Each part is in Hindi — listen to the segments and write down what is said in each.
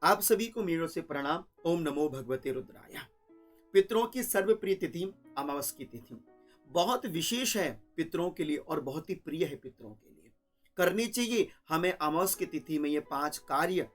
आप सभी को मेरे से प्रणाम। ओम नमो भगवते रुद्राय। पितरों की सर्वप्रिय तिथि अमावस की तिथि बहुत विशेष है पितरों के लिए और बहुत ही प्रिय है पितरों के लिए। करनी चाहिए हमें अमावस की तिथि में ये 5 कार्य।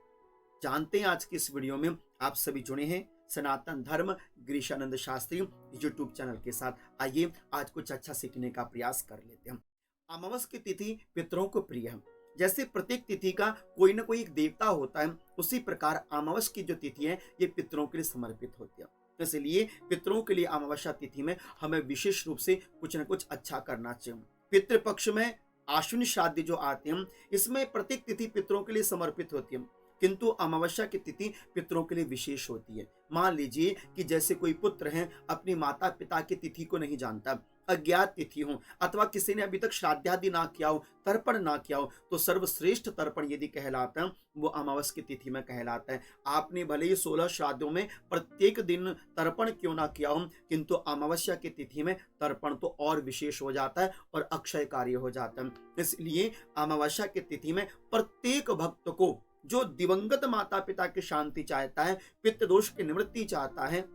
जानते हैं आज की इस वीडियो में आप सभी जुड़े हैं सनातन धर्म गिरीशानंद शास्त्री यूट्यूब चैनल के साथ। आइए आज कुछ अच्छा सीखने का प्रयास कर लेते हैं। अमावस की तिथि पितरों को प्रिय है। जैसे प्रत्येक तिथि का कोई ना कोई एक देवता होता है, उसी प्रकार अमावस की जो तिथि है ये पितरों के लिए समर्पित होती है। तो इसलिए पितरों के लिए अमावस्या तिथि में हमें विशेष रूप से कुछ न कुछ अच्छा करना चाहिए। पितृपक्ष में आश्विन श्राद्ध जो आते हैं, इसमें प्रत्येक तिथि पितरों के लिए समर्पित होती है, किंतु अमावस्या की तिथि पितरों के लिए विशेष होती है। मान लीजिए कि जैसे कोई पुत्र है अपनी माता पिता की तिथि को नहीं जानता, अज्ञात तिथि हो, अथवा किसी ने अभी तक श्राद्धादि ना किया हो, तर्पण ना किया हो, तो सर्वश्रेष्ठ तर्पण यदि कहलाता है वो अमावस की तिथि में कहलाता है। आपने भले ही 16 श्राद्धों में प्रत्येक दिन तर्पण क्यों ना किया हो, किंतु अमावस्या की तिथि में तर्पण तो और विशेष हो जाता है और अक्षय कार्य हो जाता है। इसलिए अमावस्या की तिथि में प्रत्येक भक्त को जो दिवंगत माता पिता की शांति चाहता है, पितृ दोष की निवृत्ति चाहता है,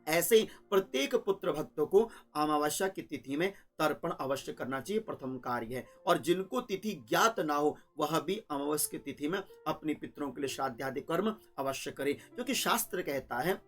ऐसे प्रत्येक पुत्र भक्तों को अमावस्या की तिथि में तर्पण अवश्य करना चाहिए, प्रथम कार्य है। और जिनको तिथि ज्ञात ना हो वह भी अमावस्या की तिथि में अपने पितरों के लिए श्राद्धादि कर्म अवश्य करे, क्योंकि शास्त्र कहता है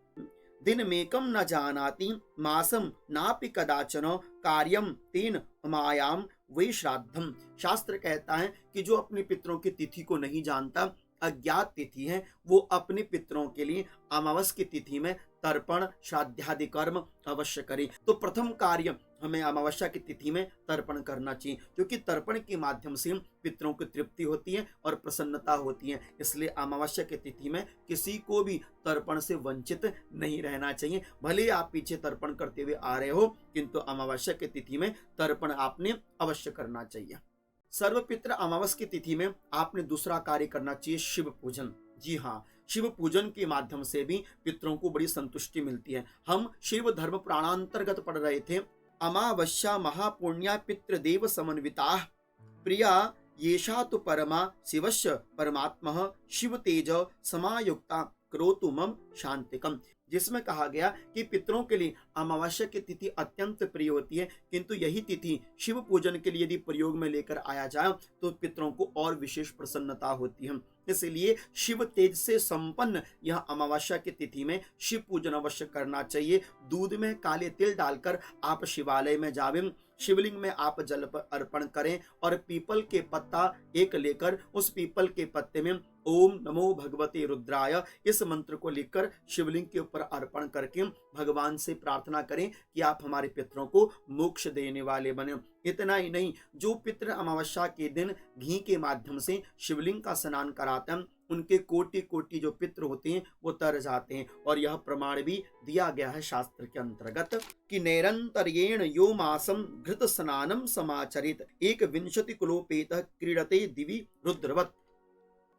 दिन मेकम न जानाति मासम नापि कदाचन कार्यम तेन मायाम वै श्राद्धम। शास्त्र कहता है कि जो अपने पितरों की तिथि को नहीं जानता, अज्ञात तिथि है, वो अपने पितरों के लिए अमावस की तिथि में तर्पण श्राद्धादि कर्म अवश्य करे। तो प्रथम कार्य हमें अमावस्या की तिथि में तर्पण करना चाहिए, क्योंकि तर्पण के माध्यम से पितरों की तृप्ति होती है और प्रसन्नता होती है। इसलिए अमावस्या की तिथि में किसी को भी तर्पण से वंचित नहीं रहना चाहिए। भले आप पीछे तर्पण करते हुए आ रहे हो, किंतु अमावस्या की तिथि में तर्पण आपने अवश्य करना चाहिए। सर्वपित्र अमावस की तिथि में आपने दूसरा कार्य करना चाहिए, शिव पूजन। जी हाँ, शिव पूजन के माध्यम से भी पितरों को बड़ी संतुष्टि मिलती है। हम शिव धर्म प्राणांतर्गत पढ़ रहे थे, अमावस्या महापुण्या पितृदेव समन्विता प्रिया येषा तो परमा शिवस्य परमात्मा शिव तेज समायुक्ता करोतु मम शांतिकम, जिसमें कहा गया कि पितरों के लिए अमावस्या की तिथि अत्यंत प्रिय होती है, किंतु यही तिथि शिव पूजन के लिए यदि प्रयोग में लेकर आया जाए तो पितरों को और विशेष प्रसन्नता होती है। इसलिए शिव तेज से संपन्न यह अमावस्या की तिथि में शिव पूजन अवश्य करना चाहिए। दूध में काले तिल डालकर आप शिवालय में जावें, शिवलिंग में आप जल अर्पण करें और पीपल के पत्ता एक लेकर उस पीपल के पत्ते में ओम नमो भगवते रुद्राय इस मंत्र को लिखकर शिवलिंग के ऊपर अर्पण करके भगवान से प्रार्थना करें कि आप हमारे पितरों को मोक्ष देने वाले बने। इतना ही नहीं, जो पितृ अमावस्या के दिन घी के माध्यम से शिवलिंग का स्नान कराते हैं, उनके कोटि कोटि जो पितृ होते हैं वो तर जाते हैं। और यह प्रमाण भी दिया गया है शास्त्र के अंतर्गत कि नैरंतर्येण यो मासम घृत स्नानम समाचरित एक विंशति कुलोपेत क्रीडते दिवि रुद्रवत।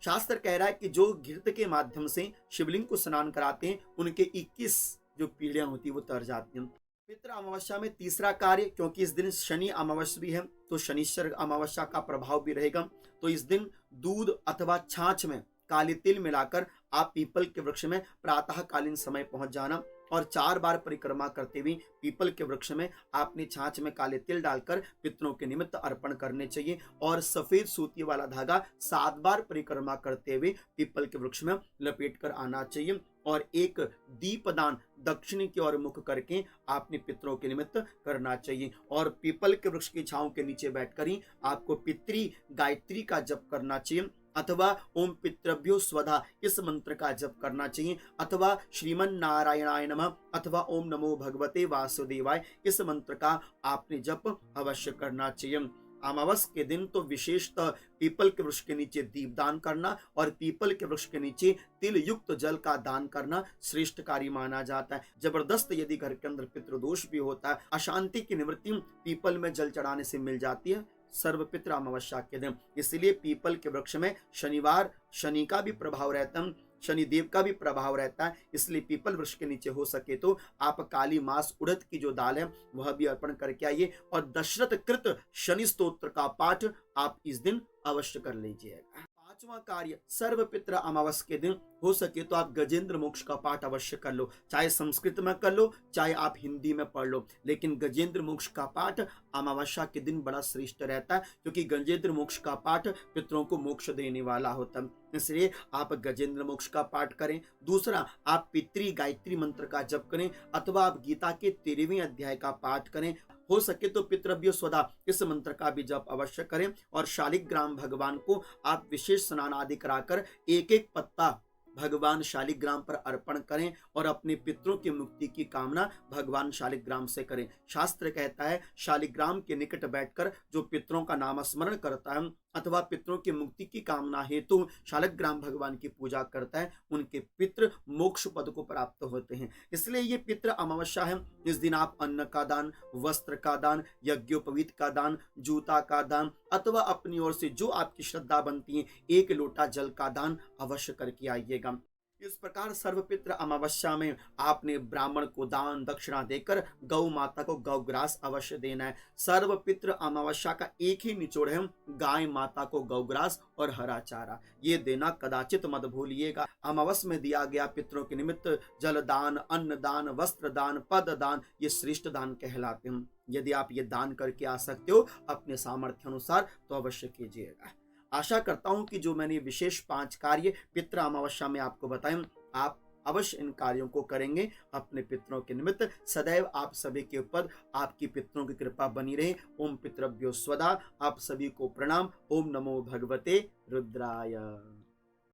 शास्त्र कह रहा है कि जो घृत के माध्यम से शिवलिंग को स्नान कराते हैं उनके 21 जो पीढ़ियां होती है वो तर जाती हैं। पितृ अमावस्या में तीसरा कार्य, क्योंकि इस दिन शनि अमावस्या भी है तो शनिश्चर अमावस्या का प्रभाव भी रहेगा, तो इस दिन दूध अथवा छाछ में काले तिल मिलाकर आप पीपल के वृक्ष में प्रातःकालीन समय पहुंच जाना और 4 बार परिक्रमा करते हुए पीपल के वृक्ष में आपने छाछ में काले तिल डालकर पितरों के निमित्त अर्पण करने चाहिए। और सफेद सूती वाला धागा 7 बार परिक्रमा करते हुए पीपल के वृक्ष में लपेट कर आना चाहिए और एक दीपदान दक्षिण की ओर मुख करके आपने पितरों के निमित्त करना चाहिए। और पीपल के वृक्ष की छांव के नीचे बैठकर ही आपको पितृ गायत्री का जप करना चाहिए, अथवा ओम पितृभ्यो स्वधा इस मंत्र का जप करना चाहिए, अथवा श्रीमन नारायणाय नमः अथवा ओम नमो भगवते वासुदेवाय इस मंत्र का आपने जप अवश्य करना चाहिए। अमावस के दिन तो विशेषतः पीपल के वृक्ष के नीचे दीपदान करना और पीपल के वृक्ष के नीचे तिल युक्त जल का दान करना श्रेष्ठ कार्य माना जाता है। जबरदस्त यदि घर के अंदर पितृदोष भी होता है, अशांति की निवृत्ति पीपल में जल चढ़ाने से मिल जाती है सर्वपित्र अमावस्या के दिन। इसलिए पीपल के वृक्ष में शनिवार शनि का भी प्रभाव रहता है, शनिदेव का भी प्रभाव रहता है, इसलिए पीपल वृक्ष के नीचे हो सके तो आप काली मास उड़द की जो दाल है वह भी अर्पण करके आइए और दशरथ कृत शनि स्तोत्र का पाठ आप इस दिन अवश्य कर लीजिएगा। पांचवा कार्य, सर्वपित्र अमावस के दिन हो सके तो आप गजेंद्र मोक्ष का पाठ अवश्य कर लो, चाहे संस्कृत में कर लो चाहे आप हिंदी में पढ़ लो, लेकिन गजेंद्र मोक्ष का पाठ अमावस्या के दिन बड़ा श्रेष्ठ रहता है, क्योंकि गजेंद्र मोक्ष का पाठ पितरों को मोक्ष देने वाला होता है, इसलिए आप गजेंद्र मोक्ष का पाठ करें। दूसरा, आप पितृ गायत्री मंत्र का जप करें अथवा आप गीता के 13वें अध्याय का पाठ करें। हो सके तो पितृभ्यो स्वदा इस मंत्र का भी जप अवश्य करें। और शालिग्राम भगवान को आप विशेष स्नान आदि कराकर एक एक पत्ता भगवान शालिग्राम पर अर्पण करें और अपने पितरों की मुक्ति की कामना भगवान शालिग्राम से करें। शास्त्र कहता है, शालिग्राम के निकट बैठकर जो पितरों का नाम स्मरण करता है अथवा पितरों की मुक्ति की कामना हेतु शालिग्राम भगवान की पूजा करता है, उनके पितृ मोक्ष पद को प्राप्त होते हैं। इसलिए ये पितृ अमावस्या है। इस दिन आप अन्न का दान, वस्त्र का दान, यज्ञोपवीत का दान, जूता का दान अथवा अपनी ओर से जो आपकी श्रद्धा बनती है, एक लोटा जल का दान अवश्य करके आइएगा। इस प्रकार सर्वपित्र अमावस्या में आपने ब्राह्मण को दान दक्षिणा देकर गौ माता को गौग्रास अवश्य देना है। सर्वपित्र अमावस्या का एक ही निचोड़ है, गाय माता को गौग्रास और हरा चारा ये देना कदाचित मत भूलिएगा। अमावस्या में दिया गया पितरों के निमित्त जल दान, अन्न दान, वस्त्र दान, पद दान ये श्रेष्ठ दान कहलाते हैं। यदि आप ये दान करके आ सकते हो अपने सामर्थ्य अनुसार तो अवश्य कीजिएगा। आशा करता हूं कि जो मैंने विशेष 5 कार्य पितृ अमावस्या में आपको बताए, आप अवश्य इन कार्यों को करेंगे अपने पितरों के निमित्त। सदैव आप सभी के ऊपर आपकी पितरों की कृपा बनी रहे। ओम पितृभ्यो स्वदा। आप सभी को प्रणाम। ओम नमो भगवते रुद्राय।